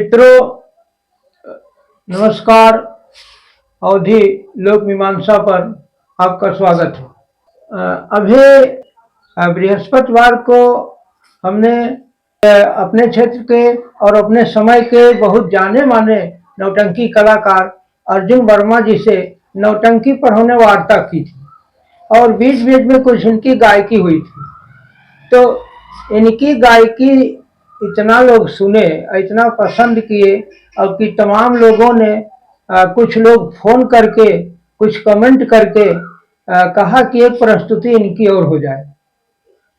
मित्रों नमस्कार। अवधि लोक मीमांसा पर आपका स्वागत है। अभी बृहस्पतिवार को हमने अपने क्षेत्र के और अपने समय के बहुत जाने माने नौटंकी कलाकार अर्जुन वर्मा जी से नौटंकी पर होने वार्ता की थी और बीच बीच में कुछ इनकी गायकी हुई थी। तो इनकी गायकी इतना लोग सुने, इतना पसंद किए और कि तमाम लोगों ने कुछ लोग फोन करके कुछ कमेंट करके कहा कि एक प्रस्तुति इनकी और हो जाए।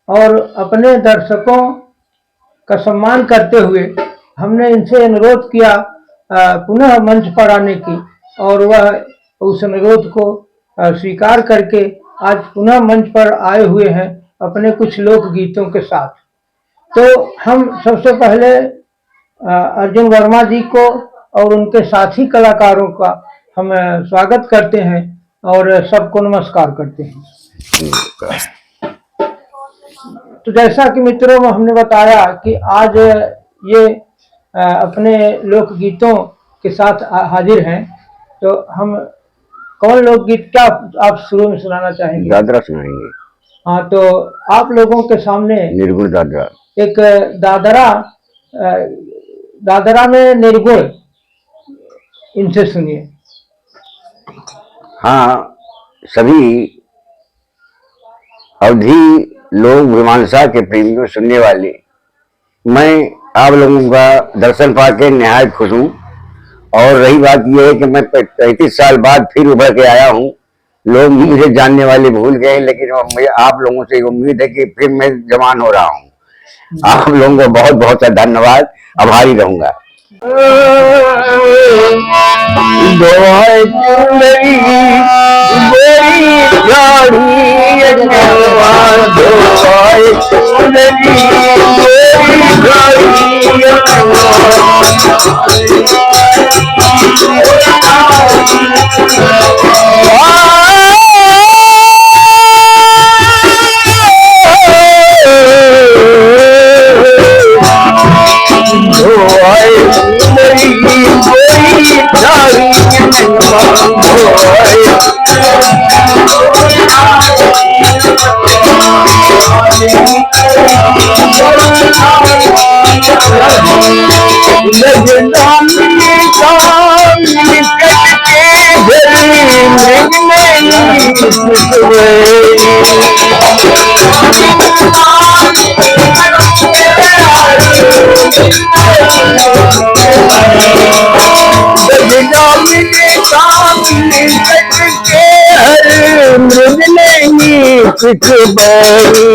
और अपने दर्शकों का सम्मान करते हुए हमने इनसे अनुरोध किया पुनः मंच पर आने की, और वह उस अनुरोध को स्वीकार करके आज पुनः मंच पर आए हुए हैं अपने कुछ लोक गीतों के साथ। तो हम सबसे पहले अर्जुन वर्मा जी को और उनके साथी कलाकारों का हम स्वागत करते हैं और सबको नमस्कार करते हैं। तो जैसा कि मित्रों हमने बताया कि आज ये अपने लोकगीतों के साथ हाजिर हैं, तो हम कौन लोकगीत क्या आप शुरू में सुनाना चाहेंगे? दादरा सुनाएंगे। हाँ, तो आप लोगों के सामने निर्गुण दादरा, एक दादरा में निर्गुण, इनसे सुनिए। हाँ, सभी अवधि लोक मीमांसा के प्रेमियों सुनने वाले, मैं आप लोगों का दर्शन पाके निहायत खुश हूँ। और रही बात यह है कि मैं 35 साल बाद फिर उभर के आया हूँ। लोग मुझे जानने वाले भूल गए, लेकिन मुझे आप लोगों से उम्मीद है कि फिर मैं जवान हो रहा हूँ। आप लोगों को बहुत बहुत धन्यवाद, आभारी रहूंगा। मृग नहीं पिछ बैरी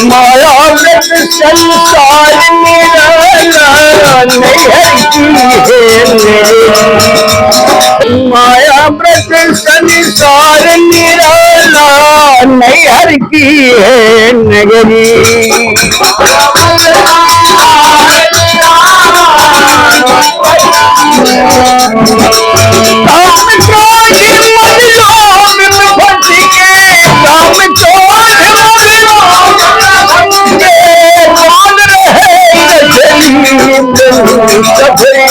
माया संसार निराला माया व्रत संसार निराला नैहर की है नगरी। सफरी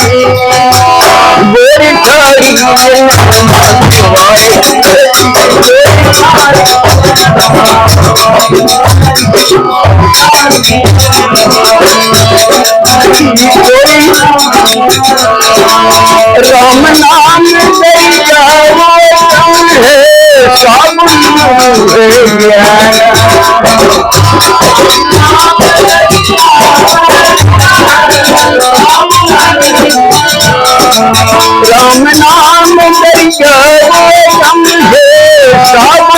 गोरी थारी राम नाम दैया है सब ज्ञान राम नाम दैया समझे सब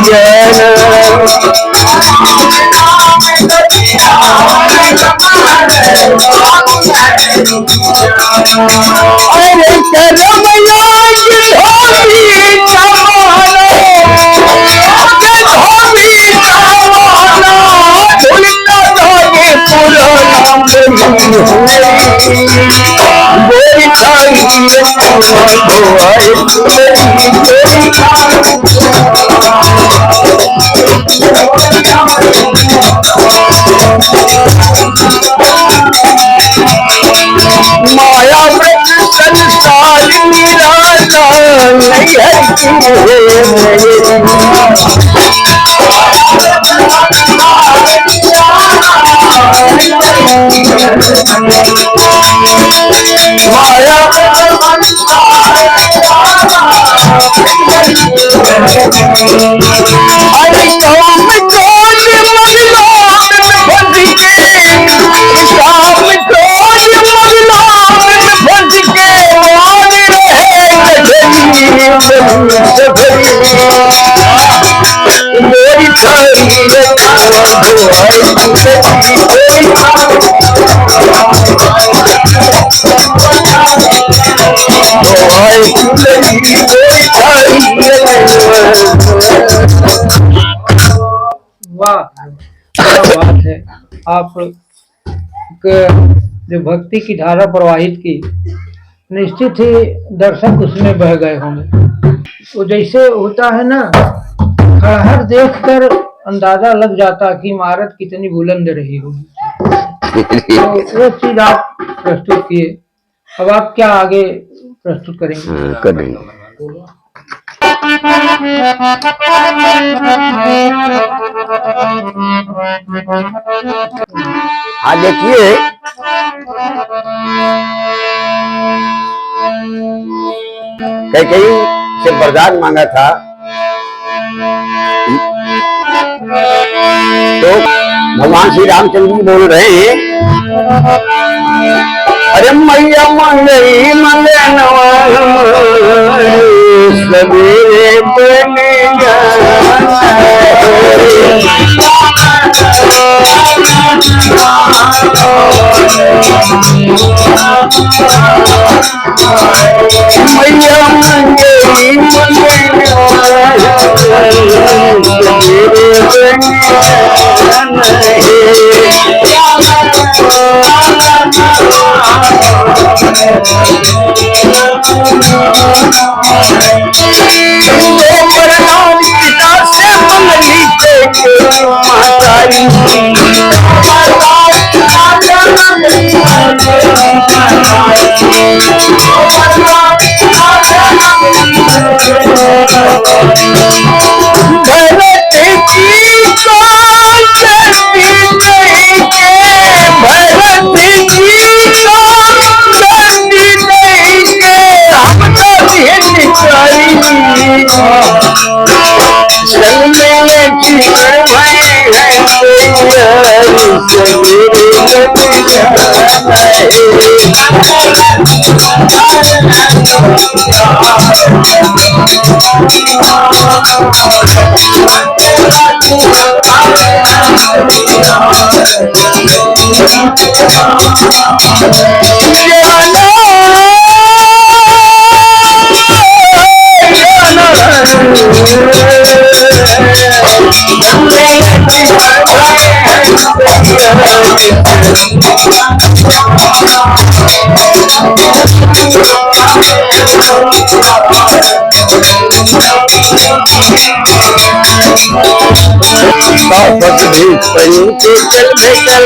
ज्ञान अरे करम याद धोबी जमाना धोबी जमाना भूलता धागे पुराना गोरी खाई माया व्रत संसार निराला नहीं है माया अरे काम क्रोध महिला फंस के काम क्रोध महिला फंस के मान रहे मेरी थारी वाह, क्या बात है। आप जो भक्ति की धारा प्रवाहित की, निश्चित ही दर्शक उसमें बह गए होंगे। वो जैसे होता है ना, खड़हर देखकर अंदाजा लग जाता कि इमारत कितनी बुलंद रही होगी। तो वो चीज आप प्रस्तुत किए। अब आप क्या आगे प्रस्तुत करेंगे? करेंगे। हाँ देखिए, कई से वरदान मांगा था तो भगवान श्री रामचंद्र जी बोल रहे हैं, अरे मैया मंगई मंगनवा सवेरे बने मैया मंगई पिता से मंगली ताकत भी पंचे चल भेटल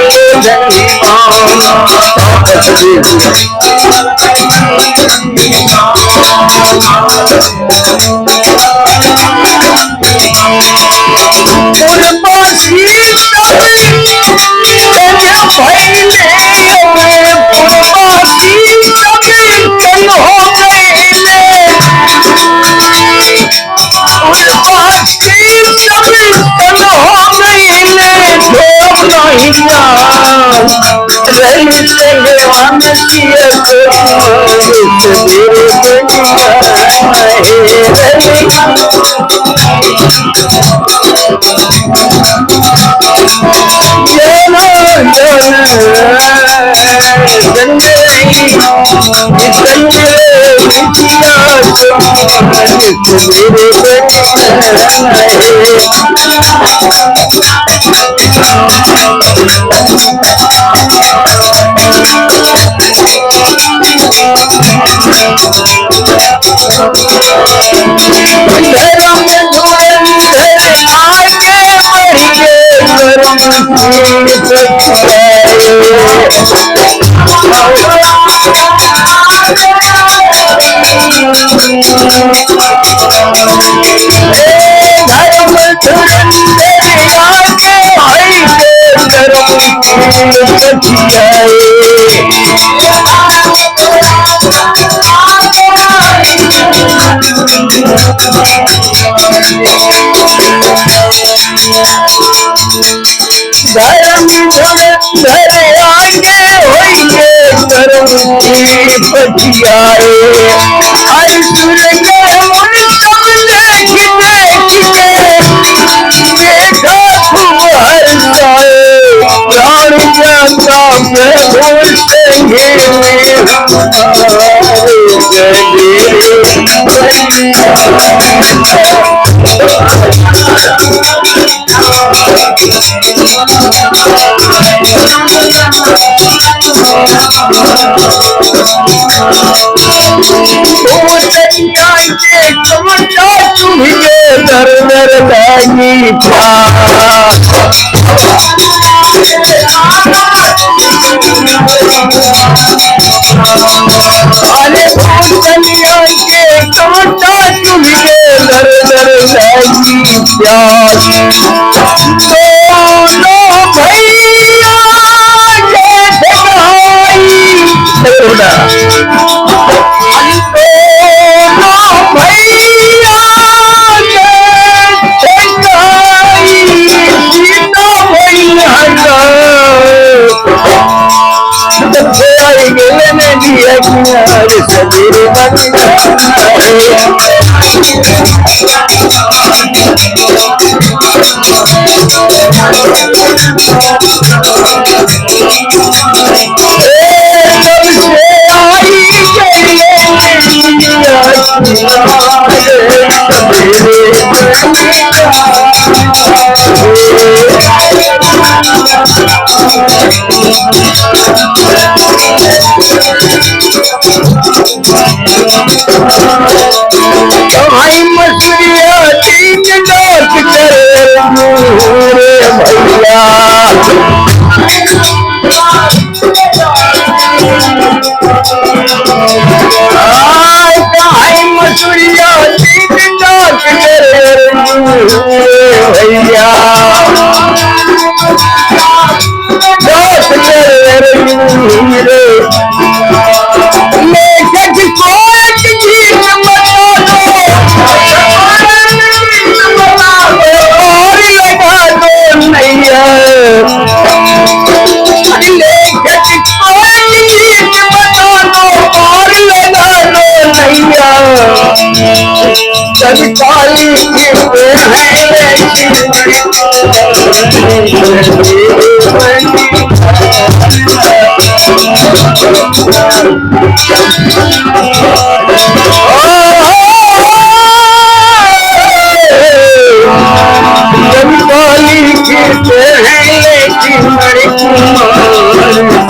धनी ताकत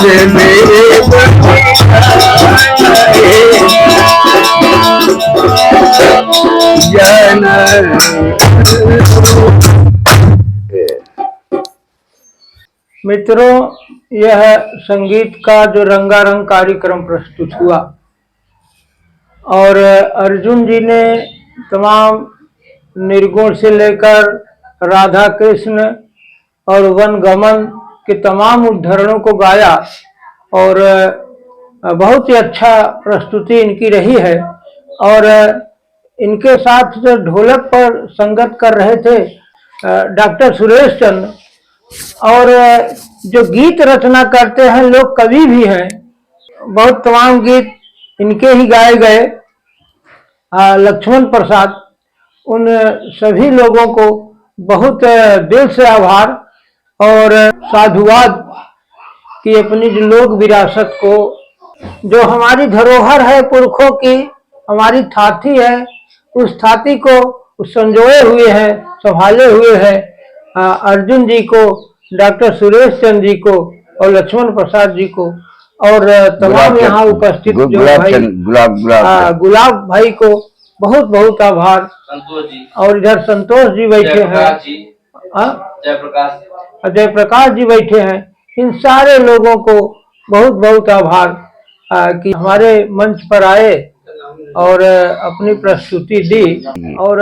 से मेरे जन मित्रों, यह संगीत का जो रंगारंग कार्यक्रम प्रस्तुत हुआ और अर्जुन जी ने तमाम निर्गुण से लेकर राधा कृष्ण और वन गमन के तमाम उद्धरणों को गाया और बहुत ही अच्छा प्रस्तुति इनकी रही है। और इनके साथ जो ढोलक पर संगत कर रहे थे डॉक्टर सुरेश चंद्र, और जो गीत रचना करते हैं लोग कवि भी हैं, बहुत तमाम गीत इनके ही गाए गए। लक्ष्मण प्रसाद, उन सभी लोगों को बहुत दिल से आभार और साधुवाद कि अपनी जो लोक विरासत को, जो हमारी धरोहर है पुरखों की, हमारी थाती है, उस थाती को संजोए हुए हैं, संभाले हुए हैं अर्जुन जी को, डॉक्टर सुरेश चंद्र जी को और लक्ष्मण प्रसाद जी को और तमाम यहाँ उपस्थित जो भाई गुलाब भाई को बहुत बहुत आभार। संतोष जी, और इधर संतोष जी बैठे हैं, जय प्रकाश जी बैठे हैं। इन सारे लोगों को बहुत बहुत आभार कि हमारे मंच पर आए और अपनी प्रस्तुति दी। और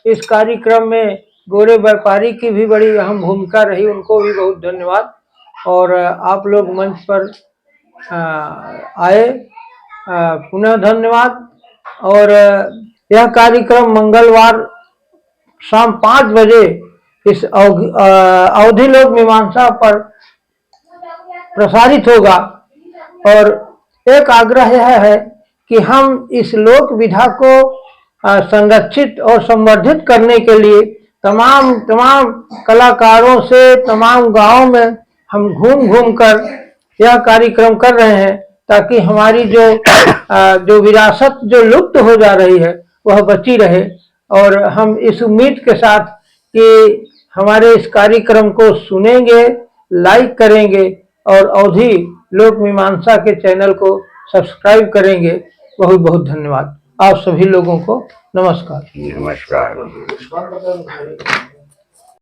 इस कार्यक्रम में गोरे व्यापारी की भी बड़ी अहम भूमिका रही, उनको भी बहुत धन्यवाद। और आप लोग मंच पर आए, पुनः धन्यवाद। और यह कार्यक्रम मंगलवार शाम 5 बजे इस अवधि लोक मीमांसा पर प्रसारित होगा। और एक आग्रह यह है कि हम इस लोक विधा को संरक्षित और संवर्धित करने के लिए तमाम कलाकारों से तमाम गांवों में हम घूम घूम कर यह कार्यक्रम कर रहे हैं, ताकि हमारी जो विरासत जो लुप्त हो जा रही है वह बची रहे। और हम इस उम्मीद के साथ कि हमारे इस कार्यक्रम को सुनेंगे, लाइक करेंगे और अवधि लोक मीमांसा के चैनल को सब्सक्राइब करेंगे। बहुत बहुत धन्यवाद। आप सभी लोगों को नमस्कार। नमस्कार।